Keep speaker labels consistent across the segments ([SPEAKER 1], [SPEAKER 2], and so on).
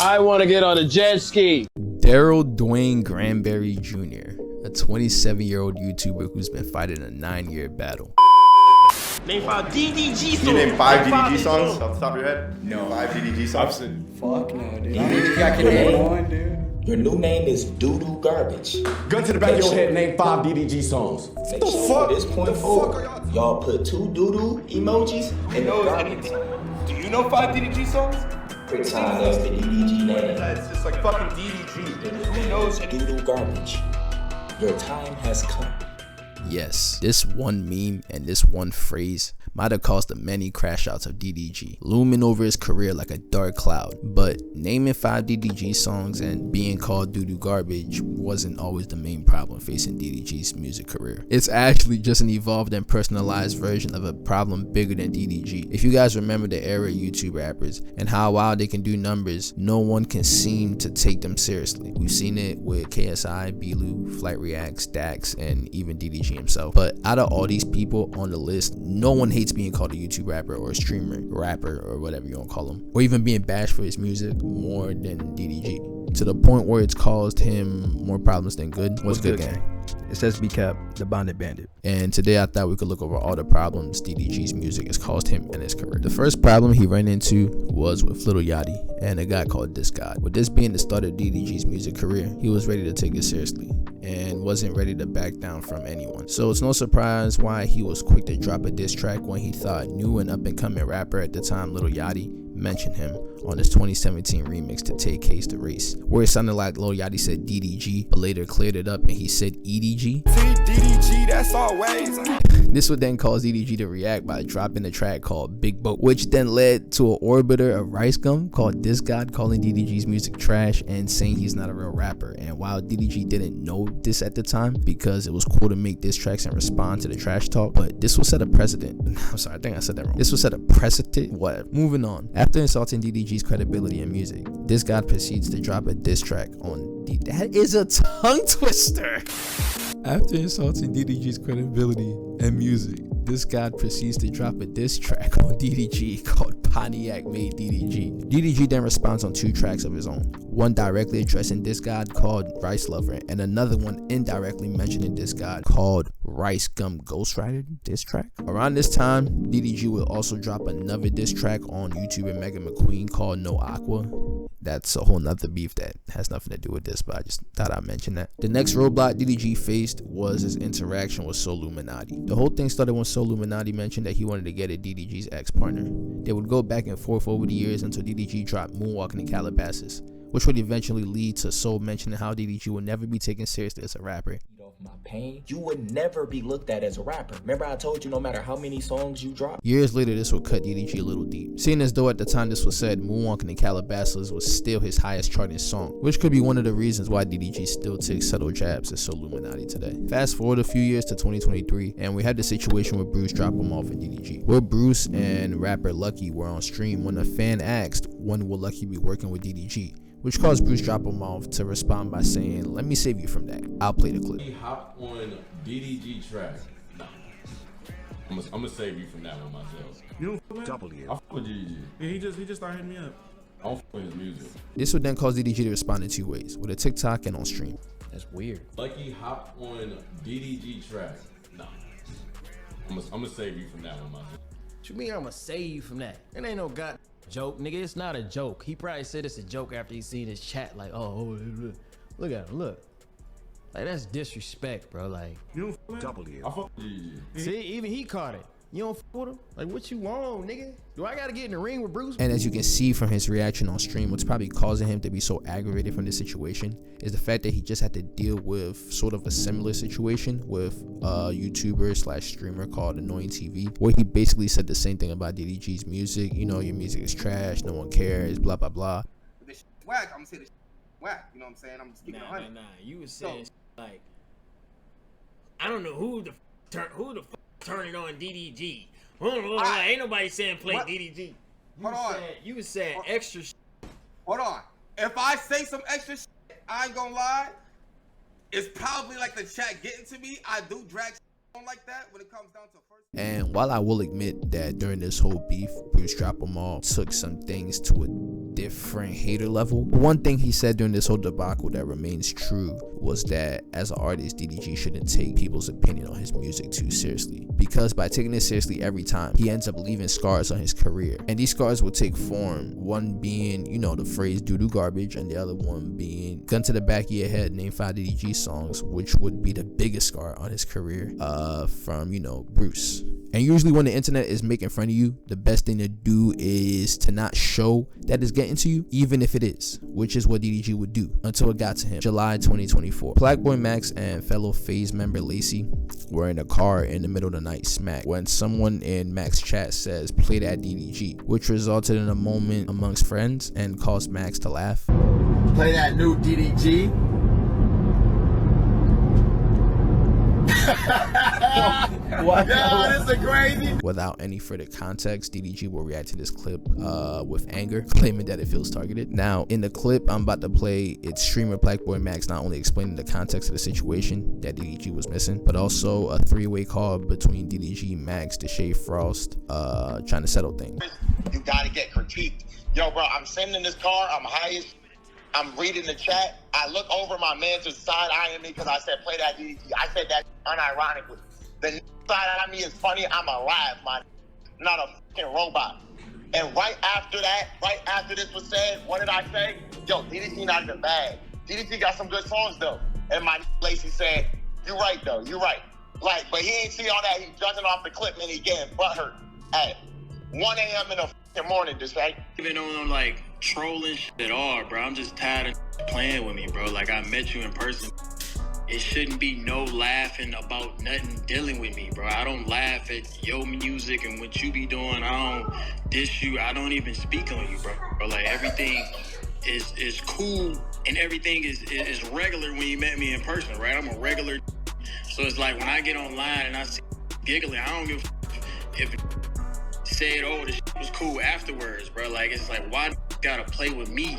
[SPEAKER 1] I want to get on a jet ski.
[SPEAKER 2] Daryl Dwayne Granberry Jr., a 27-year-old YouTuber who's been fighting a 9-year battle.
[SPEAKER 3] Name 5 DDG songs.
[SPEAKER 4] You name 5 DDG songs off the top of your head?
[SPEAKER 5] No.
[SPEAKER 4] 5 DDG songs?
[SPEAKER 5] Fuck no, dude. I can name one, dude.
[SPEAKER 6] Your new name is doo-doo garbage.
[SPEAKER 5] Gun to the back of your head, name 5 DDG songs.
[SPEAKER 6] Make sure at this point forward, y'all put 2 doo-doo emojis in the garbage.
[SPEAKER 5] Do you know 5 DDG songs?
[SPEAKER 6] Pretend that's the DDG name.
[SPEAKER 5] It's just like fucking DDG. Who knows?
[SPEAKER 6] Doo-doo garbage. Your time has come.
[SPEAKER 2] Yes, this one meme and this one phrase might have caused the many crash outs of DDG, looming over his career like a dark cloud. But naming 5 DDG songs and being called doo-doo garbage wasn't always the main problem facing DDG's music career. It's actually just an evolved and personalized version of a problem bigger than DDG. If you guys remember the era of YouTube rappers and how while they can do numbers, no one can seem to take them seriously. We've seen it with KSI, Belu, Flight Reacts, Dax, and even DDG himself. But out of all these people on the list, no one hates being called a YouTube rapper or a streamer, rapper, or whatever you want to call him, or even being bashed for his music more than DDG, to the point where it's caused him more problems than good. What's good, gang?
[SPEAKER 7] It says be cap, the bonded bandit.
[SPEAKER 2] And today I thought we could look over all the problems DDG's music has caused him in his career. The first problem he ran into was with Lil Yachty and a guy called This God. With this being the start of DDG's music career, he was ready to take it seriously and wasn't ready to back down from anyone. So it's no surprise why he was quick to drop a diss track when he thought new and up-and-coming rapper at the time, Lil Yachty, mentioned him on his 2017 remix to Take Case the Race, where it sounded like Lil Yachty said DDG, but later cleared it up and he said EDG.
[SPEAKER 5] DDG, that's always.
[SPEAKER 2] This would then cause EDG to react by dropping a track called Big Boat, which then led to an orbiter of Rice Gum called This God calling DDG's music trash and saying he's not a real rapper. And while DDG didn't know this at the time because it was cool to make diss tracks and respond to the trash talk, but this will set a precedent. I'm sorry, I think I said that wrong. This will set a precedent. What? Moving on. After insulting DDG's credibility in music, This God proceeds to drop a diss track on D. That is a tongue twister. After insulting DDG's credibility and music, This God proceeds to drop a diss track on DDG called Pontiac Made DDG. DDG then responds on 2 tracks of his own, one directly addressing This God called Rice Lover and another one indirectly mentioning This God called Rice Gum Ghostwriter diss track. Around this time, DDG will also drop another diss track on YouTuber Megan McQueen called No Aqua. That's a whole nother beef that has nothing to do with this, but I just thought I'd mention that. The next roadblock DDG faced was his interaction with Soul Illuminati. The whole thing started when Soul Illuminati mentioned that he wanted to get at DDG's ex-partner. They would go back and forth over the years until DDG dropped Moonwalking in Calabasas, which would eventually lead to Soul mentioning how DDG would never be taken seriously as a rapper.
[SPEAKER 6] My pain, you would never be looked at as a rapper. Remember I told you no matter how many songs you drop?
[SPEAKER 2] Years later, this would cut DDG a little deep, seeing as though at the time this was said, Moonwalking in Calabasas was still his highest charting song, which could be one of the reasons why DDG still takes subtle jabs at Soul Illuminati today. Fast forward a few years to 2023, and we had the situation where Bruce dropped him off in DDG, where Bruce and rapper Lucky were on stream when a fan asked when will Lucky be working with DDG, which caused Bruce drop him off to respond by saying, "Let me save you from that." I'll play the clip.
[SPEAKER 8] He hopped on DDG track. Nah. I'm gonna save you from that one myself.
[SPEAKER 9] You don't W.
[SPEAKER 8] I fuck with DDG.
[SPEAKER 9] Yeah, he just started hitting me up.
[SPEAKER 8] I don't fuck with his music.
[SPEAKER 2] This would then cause DDG to respond in 2 ways, with a TikTok and on stream.
[SPEAKER 7] That's weird.
[SPEAKER 8] Lucky hopped on DDG track. Nah. I'm gonna save you from that one myself.
[SPEAKER 3] What you mean I'm gonna save you from that? It ain't no god joke, nigga. It's not a joke. He probably said it's a joke after he seen his chat. Like, oh, look at him, look. Like, that's disrespect, bro. Like,
[SPEAKER 9] You don't W.
[SPEAKER 8] I fuck with DDG.
[SPEAKER 3] see, even he caught it. You don't f with him? Like, what you want, nigga? Do I gotta get in the ring with Bruce?
[SPEAKER 2] And as you can see from his reaction on stream, what's probably causing him to be so aggravated from this situation is the fact that he just had to deal with sort of a similar situation with a YouTuber slash streamer called Annoying TV, where he basically said the same thing about DDG's music. You know, your music is trash, no one cares, blah, blah, blah.
[SPEAKER 10] This whack, I'm gonna say this whack, you know what I'm saying? I'm just keeping it 100.
[SPEAKER 3] Nah. You was saying like, I don't know who the turn it on DDG. Ain't nobody saying play
[SPEAKER 10] what?
[SPEAKER 3] DDG.
[SPEAKER 10] Hold on.
[SPEAKER 3] You was saying extra shit.
[SPEAKER 10] Hold on. If I say some extra shit, I ain't gonna lie. It's probably like the chat getting to me. I do drag don't like that when it comes down to first.
[SPEAKER 2] And while I will admit that during this whole beef, Bruce Drop 'Em All took some things to a different hater level, one thing he said during this whole debacle that remains true was that as an artist, DDG shouldn't take people's opinion on his music too seriously, because by taking it seriously every time, he ends up leaving scars on his career. And these scars will take form, one being, you know, the phrase doo-doo garbage, and the other one being gun to the back of your head, name 5 DDG songs, which would be the biggest scar on his career from, you know, Bruce. And usually when the internet is making fun of you, the best thing to do is to not show that it's getting to you, even if it is, which is what DDG would do until it got to him. July 2024. Blackboy Max and fellow FaZe member Lacey were in a car in the middle of the night smack when someone in Max chat says, "Play that DDG," which resulted in a moment amongst friends and caused Max to laugh.
[SPEAKER 5] Play that new DDG. What? Yo, this is crazy.
[SPEAKER 2] Without any further context, DDG will react to this clip with anger, claiming that it feels targeted. Now, in the clip I'm about to play, it's streamer Blackboy Max not only explaining the context of the situation that DDG was missing, but also a three-way call between DDG, Max, DeShay Frost, trying to settle things.
[SPEAKER 11] You gotta get critiqued. Yo, bro, I'm sitting in this car, I'm high as I'm reading the chat. I look over, my man to side eyeing me because I said, "Play that DDG." I said that unironically. The side eye me is funny. I'm alive, man. I'm not a fucking robot. And right after that, right after this was said, what did I say? Yo, DDG not even bad. DDG got some good songs though. And my Lacey said, "You right though, you right." Like, but he ain't see all that. He judging off the clip and he getting butthurt at 1 a.m. in the fucking morning, just right?
[SPEAKER 12] Even on like trolling shit at all, bro. I'm just tired of playing with me, bro. Like, I met you in person. It shouldn't be no laughing about nothing dealing with me, bro. I don't laugh at your music and what you be doing. I don't diss you. I don't even speak on you, bro. Like, everything is cool and everything is regular when you met me in person, right? I'm a regular. So it's like when I get online and I see giggling, I don't give a if it said, "Oh, this shit was cool" afterwards, bro. Like, it's like, why gotta play with me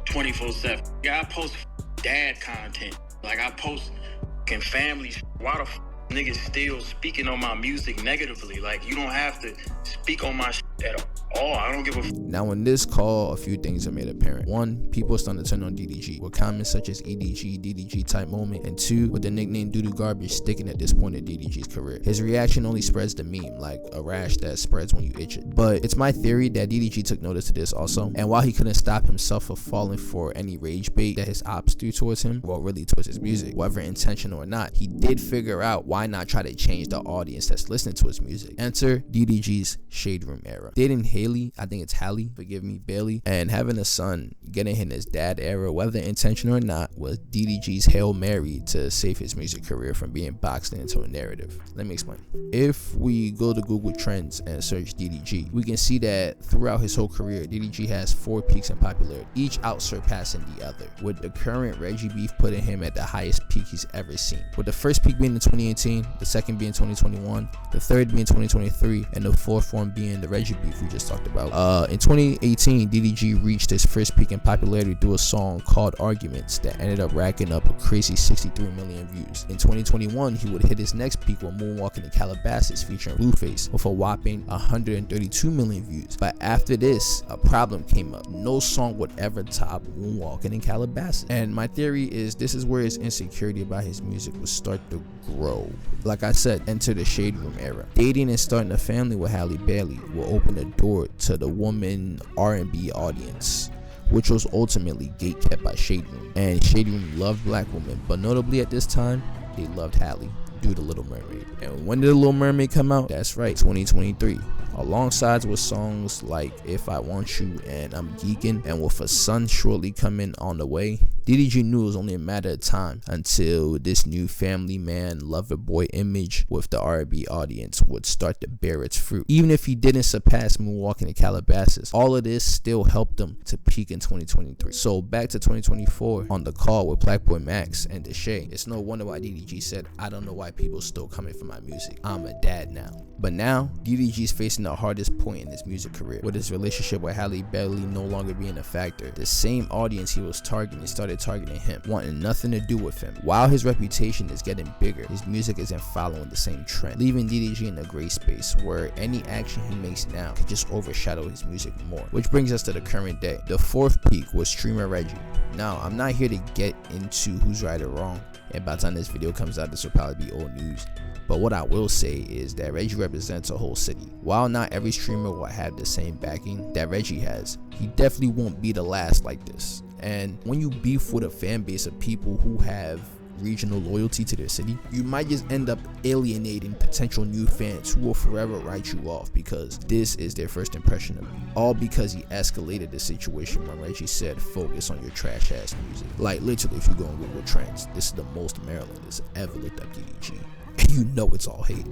[SPEAKER 12] 24/7? I post dad content. Like, I post fucking family. Why the niggas still speaking on my music negatively? Like, you don't have to speak on my shit at all. I don't give a
[SPEAKER 2] Now, in this call, a few things are made apparent. One, people are starting to turn on DDG with comments such as EDG, DDG type moment, and two, with the nickname doo-doo garbage sticking at this point in DDG's career. His reaction only spreads the meme, like a rash that spreads when you itch it. But it's my theory that DDG took notice of this also, and while he couldn't stop himself from falling for any rage bait that his ops threw towards him, well, really towards his music, whether intentional or not, he did figure out why not try to change the audience that's listening to his music. Enter DDG's Shade Room era. Dating Haley, I think it's Hallie, forgive me, Bailey, and having a son, getting in his dad era, whether intentional or not, was DDG's Hail Mary to save his music career from being boxed into a narrative. Let me explain. If we go to Google Trends and search DDG, we can see that throughout his whole career, DDG has 4 peaks in popularity, each out surpassing the other, with the current Reggie beef putting him at the highest peak he's ever seen, with the first peak being in 2018, the second being 2021, the third being 2023, and the fourth one being the Reggie beef we just talked about. In 2018, DDG reached his first peak in popularity through a song called Arguments that ended up racking up a crazy 63 million views. In 2021, he would hit his next peak with Moonwalking in Calabasas featuring Blueface with a whopping 132 million views. But after this, a problem came up. No song would ever top Moonwalking in Calabasas. And my theory is this is where his insecurity about his music would start to grow. Like I said, enter the Shade Room era. Dating and starting a family with Halle Bailey will open the door to the woman R&B audience, which was ultimately gatekept by Shade Room. And Shade Room loved black women, but notably at this time, they loved Halle due to Little Mermaid. And when did The Little Mermaid come out? That's right, 2023. Alongside with songs like If I Want You and I'm Geekin', and with a son shortly coming on the way, DDG knew it was only a matter of time until this new family man, lover boy image with the R&B audience would start to bear its fruit. Even if he didn't surpass Moonwalking in Calabasas, all of this still helped him to peak in 2023. So back to 2024, on the call with Blackboy Max and DeShay, it's no wonder why DDG said, "I don't know why people still coming for my music. I'm a dad now." But now, DDG's facing the hardest point in his music career, with his relationship with Halle Bailey no longer being a factor. The same audience he was targeting started targeting him, wanting nothing to do with him. While his reputation is getting bigger, his music isn't following the same trend, leaving DDG in a gray space where any action he makes now could just overshadow his music more. Which brings us to the current day. The fourth peak was streamer Reggie. Now, I'm not here to get into who's right or wrong, and by the time this video comes out, this will probably be old news. But what I will say is that Reggie represents a whole city. While not every streamer will have the same backing that Reggie has, he definitely won't be the last like this. And when you beef with a fan base of people who have regional loyalty to their city, you might just end up alienating potential new fans who will forever write you off because this is their first impression of you. All because he escalated the situation when Reggie said focus on your trash ass music. Like literally, if you go on Google Trends, this is the most Maryland has ever looked up DDG. And you know it's all hate.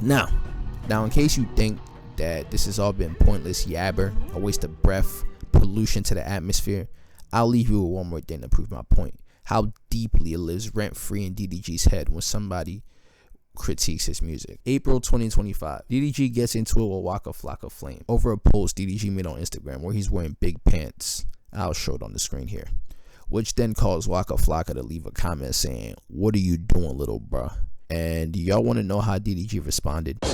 [SPEAKER 2] Now in case you think that this has all been pointless yabber, a waste of breath, pollution to the atmosphere, I'll leave you with one more thing to prove my point. How deeply it lives rent-free in DDG's head when somebody critiques his music. April 2025, DDG gets into it with Waka Flocka Flame over a post DDG made on Instagram where he's wearing big pants. I'll show it on the screen here. Which then caused Waka Flocka to leave a comment saying, "What are you doing, little bruh?" And y'all want to know how DDG responded?
[SPEAKER 1] Who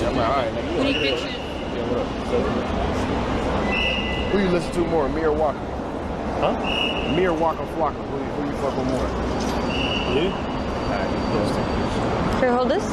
[SPEAKER 1] you listen to more, me or Waka? Huh? Me or Waka Flocka? Who you fuck with more? You?
[SPEAKER 13] Here, hold this.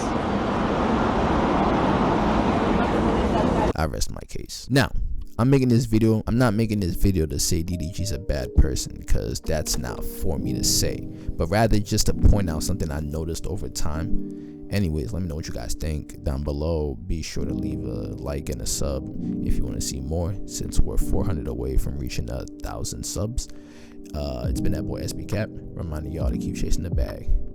[SPEAKER 2] I rest my case. Now, I'm not making this video to say DDG's a bad person, because that's not for me to say, but rather just to point out something I noticed over time. Anyways, let me know what you guys think down below. Be sure to leave a like and a sub if you want to see more, since we're 400 away from reaching 1,000 subs. It's been that boy SB Cap, reminding y'all to keep chasing the bag.